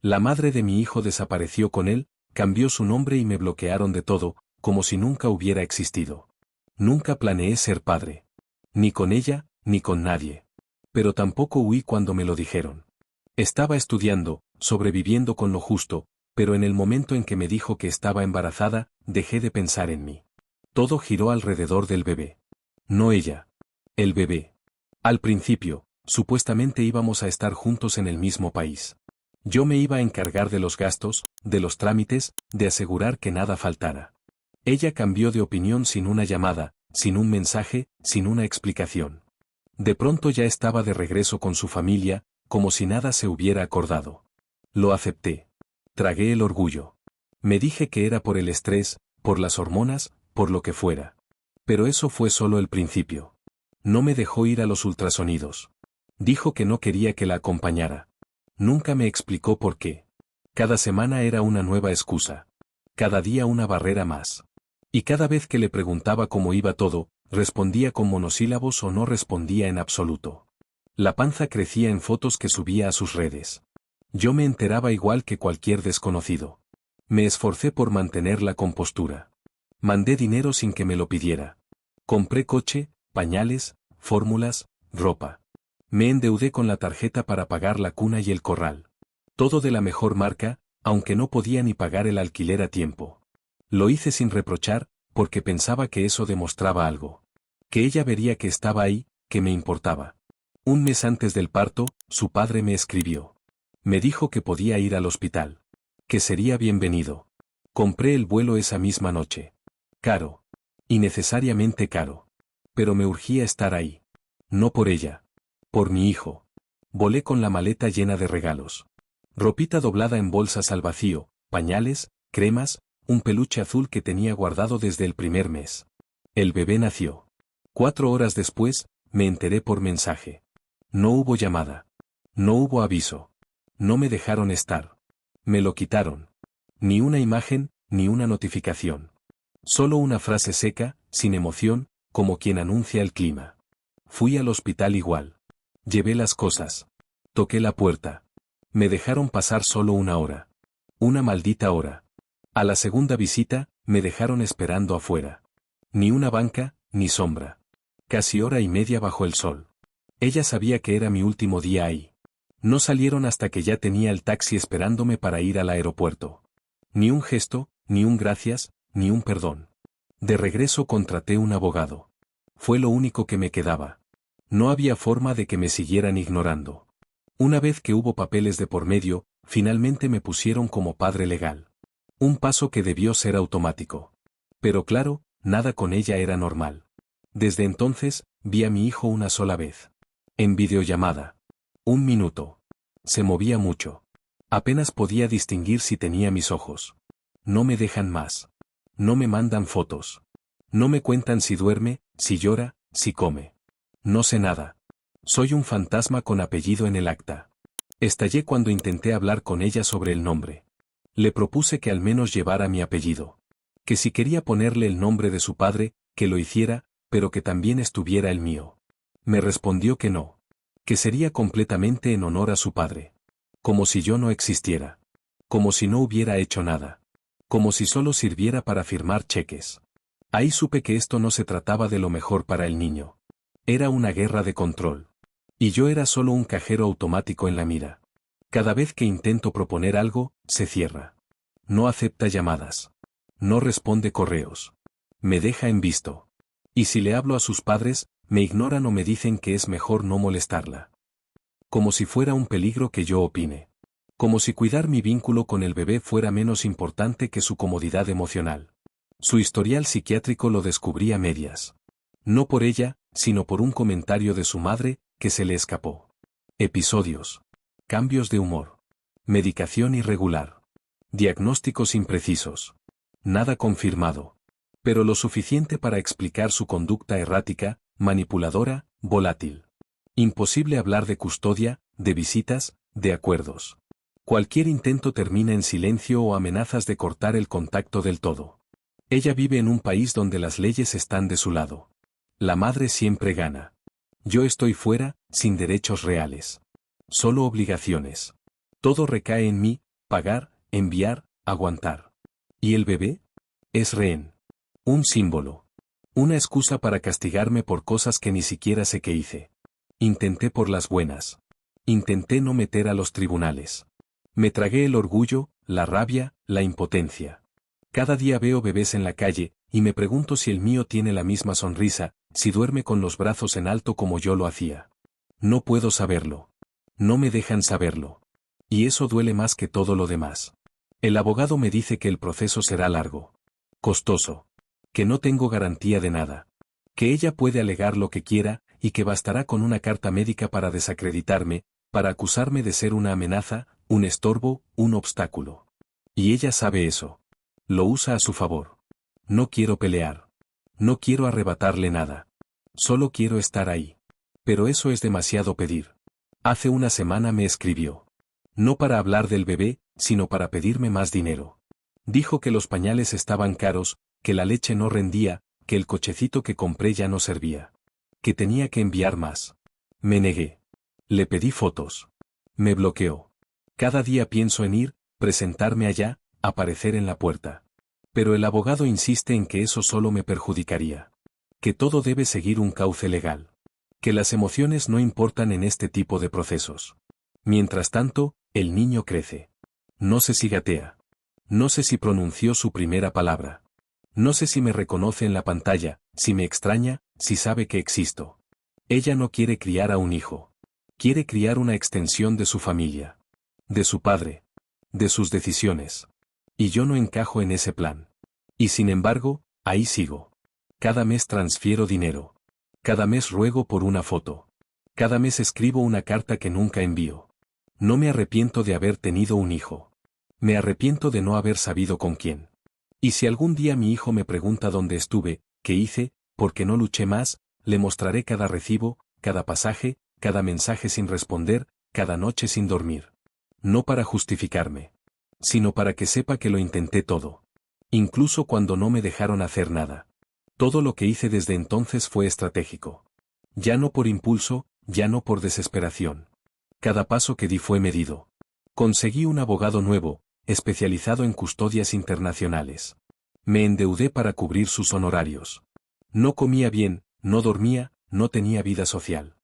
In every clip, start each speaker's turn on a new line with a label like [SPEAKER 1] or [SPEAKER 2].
[SPEAKER 1] La madre de mi hijo desapareció con él, cambió su nombre y me bloquearon de todo, como si nunca hubiera existido. Nunca planeé ser padre. Ni con ella, ni con nadie. Pero tampoco huí cuando me lo dijeron. Estaba estudiando, sobreviviendo con lo justo, pero en el momento en que me dijo que estaba embarazada, dejé de pensar en mí. Todo giró alrededor del bebé. No ella. El bebé. Al principio, supuestamente íbamos a estar juntos en el mismo país. Yo me iba a encargar de los gastos, de los trámites, de asegurar que nada faltara. Ella cambió de opinión sin una llamada, sin un mensaje, sin una explicación. De pronto ya estaba de regreso con su familia, como si nada se hubiera acordado. Lo acepté. Tragué el orgullo. Me dije que era por el estrés, por las hormonas, por lo que fuera. Pero eso fue solo el principio. No me dejó ir a los ultrasonidos. Dijo que no quería que la acompañara. Nunca me explicó por qué. Cada semana era una nueva excusa. Cada día una barrera más. Y cada vez que le preguntaba cómo iba todo, respondía con monosílabos o no respondía en absoluto. La panza crecía en fotos que subía a sus redes. Yo me enteraba igual que cualquier desconocido. Me esforcé por mantener la compostura. Mandé dinero sin que me lo pidiera. Compré coche, pañales, fórmulas, ropa. Me endeudé con la tarjeta para pagar la cuna y el corral. Todo de la mejor marca, aunque no podía ni pagar el alquiler a tiempo. Lo hice sin reprochar, porque pensaba que eso demostraba algo. Que ella vería que estaba ahí, que me importaba. Un mes antes del parto, su padre me escribió. Me dijo que podía ir al hospital. Que sería bienvenido. Compré el vuelo esa misma noche. Caro. Innecesariamente caro. Pero me urgía estar ahí. No por ella. Por mi hijo. Volé con la maleta llena de regalos. Ropita doblada en bolsas al vacío, pañales, cremas, un peluche azul que tenía guardado desde el primer mes. El bebé nació. 4 horas después, me enteré por mensaje. No hubo llamada. No hubo aviso. No me dejaron estar. Me lo quitaron. Ni una imagen, ni una notificación. Solo una frase seca, sin emoción, como quien anuncia el clima. Fui al hospital igual. Llevé las cosas. Toqué la puerta. Me dejaron pasar solo 1 hora. Una maldita hora. A la segunda visita, me dejaron esperando afuera. Ni una banca, ni sombra. Casi 1 hora y media bajo el sol. Ella sabía que era mi último día ahí. No salieron hasta que ya tenía el taxi esperándome para ir al aeropuerto. Ni un gesto, ni un gracias, ni un perdón. De regreso contraté un abogado. Fue lo único que me quedaba. No había forma de que me siguieran ignorando. Una vez que hubo papeles de por medio, finalmente me pusieron como padre legal. Un paso que debió ser automático. Pero claro, nada con ella era normal. Desde entonces, vi a mi hijo una sola vez. En videollamada. 1 minuto. Se movía mucho. Apenas podía distinguir si tenía mis ojos. No me dejan más. No me mandan fotos. No me cuentan si duerme, si llora, si come. No sé nada. Soy un fantasma con apellido en el acta. Estallé cuando intenté hablar con ella sobre el nombre. Le propuse que al menos llevara mi apellido. Que si quería ponerle el nombre de su padre, que lo hiciera, pero que también estuviera el mío. Me respondió que no. Que sería completamente en honor a su padre. Como si yo no existiera. Como si no hubiera hecho nada. Como si solo sirviera para firmar cheques. Ahí supe que esto no se trataba de lo mejor para el niño. Era una guerra de control. Y yo era solo un cajero automático en la mira. Cada vez que intento proponer algo, se cierra. No acepta llamadas. No responde correos. Me deja en visto. Y si le hablo a sus padres, me ignoran o me dicen que es mejor no molestarla. Como si fuera un peligro que yo opine. Como si cuidar mi vínculo con el bebé fuera menos importante que su comodidad emocional. Su historial psiquiátrico lo descubrí a medias. No por ella, sino por un comentario de su madre, que se le escapó. Episodios. Cambios de humor. Medicación irregular. Diagnósticos imprecisos. Nada confirmado. Pero lo suficiente para explicar su conducta errática, manipuladora, volátil. Imposible hablar de custodia, de visitas, de acuerdos. Cualquier intento termina en silencio o amenazas de cortar el contacto del todo. Ella vive en un país donde las leyes están de su lado. La madre siempre gana. Yo estoy fuera, sin derechos reales. Solo obligaciones. Todo recae en mí, pagar, enviar, aguantar. ¿Y el bebé? Es rehén. Un símbolo. Una excusa para castigarme por cosas que ni siquiera sé que hice. Intenté por las buenas. Intenté no meter a los tribunales. Me tragué el orgullo, la rabia, la impotencia. Cada día veo bebés en la calle, y me pregunto si el mío tiene la misma sonrisa, si duerme con los brazos en alto como yo lo hacía. No puedo saberlo. No me dejan saberlo. Y eso duele más que todo lo demás. El abogado me dice que el proceso será largo. Costoso. Que no tengo garantía de nada. Que ella puede alegar lo que quiera, y que bastará con una carta médica para desacreditarme, para acusarme de ser una amenaza, un estorbo, un obstáculo. Y ella sabe eso. Lo usa a su favor. No quiero pelear. No quiero arrebatarle nada. Solo quiero estar ahí. Pero eso es demasiado pedir. Hace una semana me escribió. No para hablar del bebé, sino para pedirme más dinero. Dijo que los pañales estaban caros, que la leche no rendía, que el cochecito que compré ya no servía. Que tenía que enviar más. Me negué. Le pedí fotos. Me bloqueó. Cada día pienso en ir, presentarme allá, aparecer en la puerta. Pero el abogado insiste en que eso solo me perjudicaría. Que todo debe seguir un cauce legal. Que las emociones no importan en este tipo de procesos. Mientras tanto, el niño crece. No sé si gatea. No sé si pronunció su primera palabra. No sé si me reconoce en la pantalla, si me extraña, si sabe que existo. Ella no quiere criar a un hijo. Quiere criar una extensión de su familia. De su padre. De sus decisiones. Y yo no encajo en ese plan. Y sin embargo, ahí sigo. Cada mes transfiero dinero. Cada mes ruego por una foto. Cada mes escribo una carta que nunca envío. No me arrepiento de haber tenido un hijo. Me arrepiento de no haber sabido con quién. Y si algún día mi hijo me pregunta dónde estuve, qué hice, por qué no luché más, le mostraré cada recibo, cada pasaje, cada mensaje sin responder, cada noche sin dormir. No para justificarme, sino para que sepa que lo intenté todo. Incluso cuando no me dejaron hacer nada. Todo lo que hice desde entonces fue estratégico. Ya no por impulso, ya no por desesperación. Cada paso que di fue medido. Conseguí un abogado nuevo, especializado en custodias internacionales. Me endeudé para cubrir sus honorarios. No comía bien, no dormía, no tenía vida social.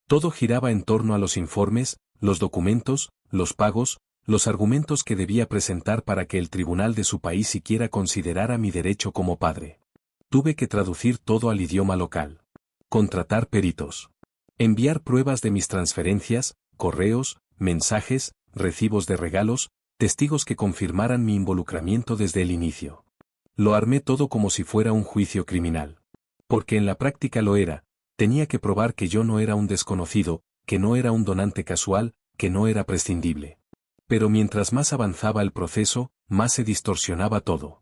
[SPEAKER 1] Todo giraba en torno a los informes, los documentos, los pagos, los argumentos que debía presentar para que el tribunal de su país siquiera considerara mi derecho como padre. Tuve que traducir todo al idioma local. Contratar peritos. Enviar pruebas de mis transferencias, correos, mensajes, recibos de regalos, testigos que confirmaran mi involucramiento desde el inicio. Lo armé todo como si fuera un juicio criminal. Porque en la práctica lo era, tenía que probar que yo no era un desconocido, que no era un donante casual, que no era prescindible. Pero mientras más avanzaba el proceso, más se distorsionaba todo.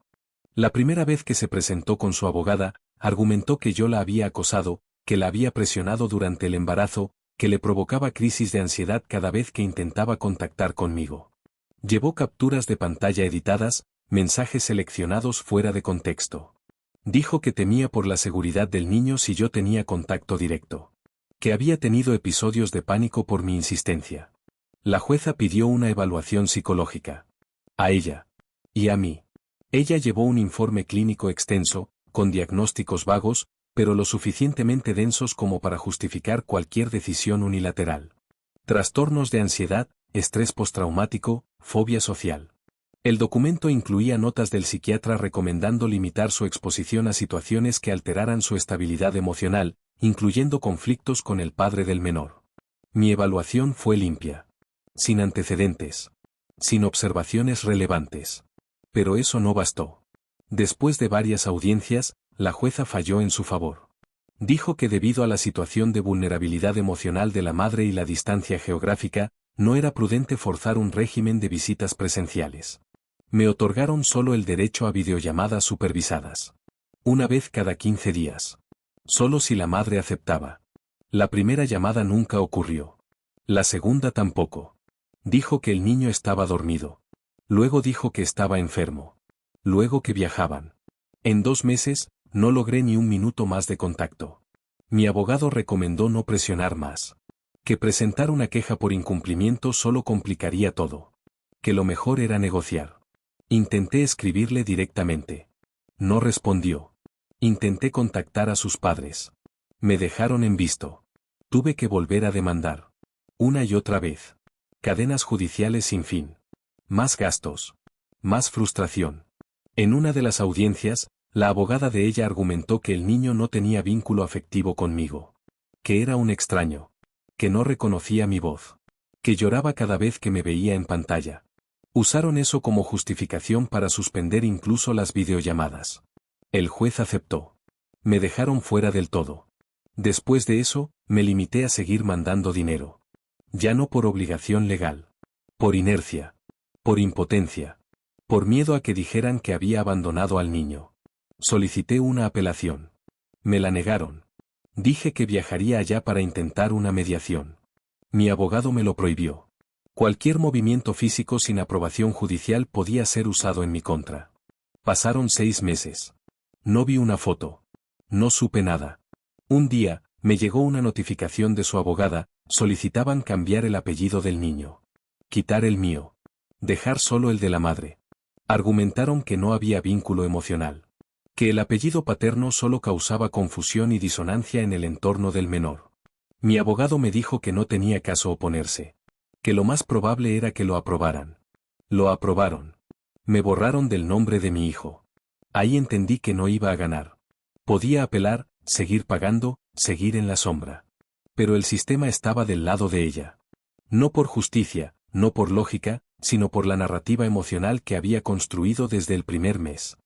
[SPEAKER 1] La primera vez que se presentó con su abogada, argumentó que yo la había acosado, que la había presionado durante el embarazo, que le provocaba crisis de ansiedad cada vez que intentaba contactar conmigo. Llevó capturas de pantalla editadas, mensajes seleccionados fuera de contexto. Dijo que temía por la seguridad del niño si yo tenía contacto directo. Que había tenido episodios de pánico por mi insistencia. La jueza pidió una evaluación psicológica. A ella. Y a mí. Ella llevó un informe clínico extenso, con diagnósticos vagos, pero lo suficientemente densos como para justificar cualquier decisión unilateral. Trastornos de ansiedad, estrés postraumático, fobia social. El documento incluía notas del psiquiatra recomendando limitar su exposición a situaciones que alteraran su estabilidad emocional, incluyendo conflictos con el padre del menor. Mi evaluación fue limpia. Sin antecedentes. Sin observaciones relevantes. Pero eso no bastó. Después de varias audiencias, la jueza falló en su favor. Dijo que debido a la situación de vulnerabilidad emocional de la madre y la distancia geográfica, no era prudente forzar un régimen de visitas presenciales. Me otorgaron solo el derecho a videollamadas supervisadas. Una vez cada 15 días. Solo si la madre aceptaba. La primera llamada nunca ocurrió. La segunda tampoco. Dijo que el niño estaba dormido. Luego dijo que estaba enfermo. Luego que viajaban. En 2 meses, no logré ni un minuto más de contacto. Mi abogado recomendó no presionar más. Que presentar una queja por incumplimiento solo complicaría todo. que lo mejor era negociar. Intenté escribirle directamente. No respondió. Intenté contactar a sus padres. Me dejaron en visto. Tuve que volver a demandar. Una y otra vez. Cadenas judiciales sin fin. Más gastos. Más frustración. En una de las audiencias, la abogada de ella argumentó que el niño no tenía vínculo afectivo conmigo. Que era un extraño. Que no reconocía mi voz. Que lloraba cada vez que me veía en pantalla. Usaron eso como justificación para suspender incluso las videollamadas. El juez aceptó. Me dejaron fuera del todo. Después de eso, me limité a seguir mandando dinero. Ya no por obligación legal. Por inercia. Por impotencia. Por miedo a que dijeran que había abandonado al niño. Solicité una apelación. Me la negaron. Dije que viajaría allá para intentar una mediación. Mi abogado me lo prohibió. Cualquier movimiento físico sin aprobación judicial podía ser usado en mi contra. Pasaron 6 meses. No vi una foto. No supe nada. Un día, me llegó una notificación de su abogada, solicitaban cambiar el apellido del niño. Quitar el mío. Dejar solo el de la madre. Argumentaron que no había vínculo emocional. Que el apellido paterno solo causaba confusión y disonancia en el entorno del menor. Mi abogado me dijo que no tenía caso oponerse. Que lo más probable era que lo aprobaran. Lo aprobaron. Me borraron del nombre de mi hijo. Ahí entendí que no iba a ganar. Podía apelar, seguir pagando, seguir en la sombra. Pero el sistema estaba del lado de ella. No por justicia, no por lógica, sino por la narrativa emocional que había construido desde el primer mes.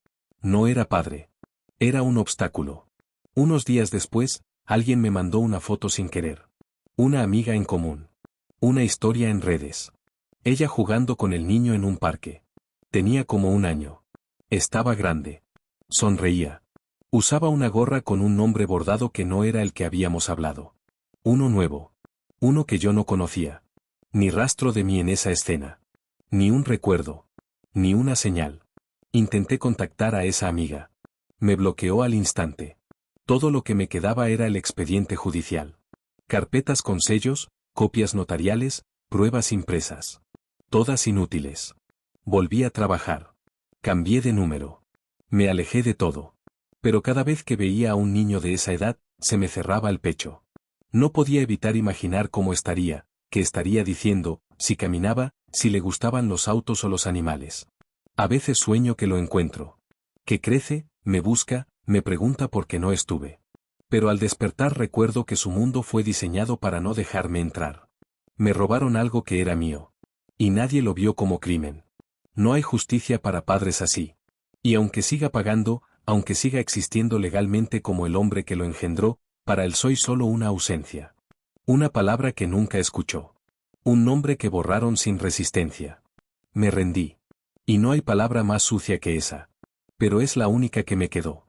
[SPEAKER 1] No era padre. Era un obstáculo. Unos días después, alguien me mandó una foto sin querer. Una amiga en común. Una historia en redes. Ella jugando con el niño en un parque. Tenía como 1 año. Estaba grande. Sonreía. Usaba una gorra con un nombre bordado que no era el que habíamos hablado. Uno nuevo. Uno que yo no conocía. Ni rastro de mí en esa escena. Ni un recuerdo. Ni una señal. Intenté contactar a esa amiga. Me bloqueó al instante. Todo lo que me quedaba era el expediente judicial. Carpetas con sellos, copias notariales, pruebas impresas. Todas inútiles. Volví a trabajar. Cambié de número. Me alejé de todo. Pero cada vez que veía a un niño de esa edad, se me cerraba el pecho. No podía evitar imaginar cómo estaría, qué estaría diciendo, si caminaba, si le gustaban los autos o los animales. A veces sueño que lo encuentro. Que crece, me busca, me pregunta por qué no estuve. Pero al despertar recuerdo que su mundo fue diseñado para no dejarme entrar. Me robaron algo que era mío. Y nadie lo vio como crimen. No hay justicia para padres así. Y aunque siga pagando, aunque siga existiendo legalmente como el hombre que lo engendró, para él soy solo una ausencia. Una palabra que nunca escuchó. Un nombre que borraron sin resistencia. Me rendí. Y no hay palabra más sucia que esa. Pero es la única que me quedó.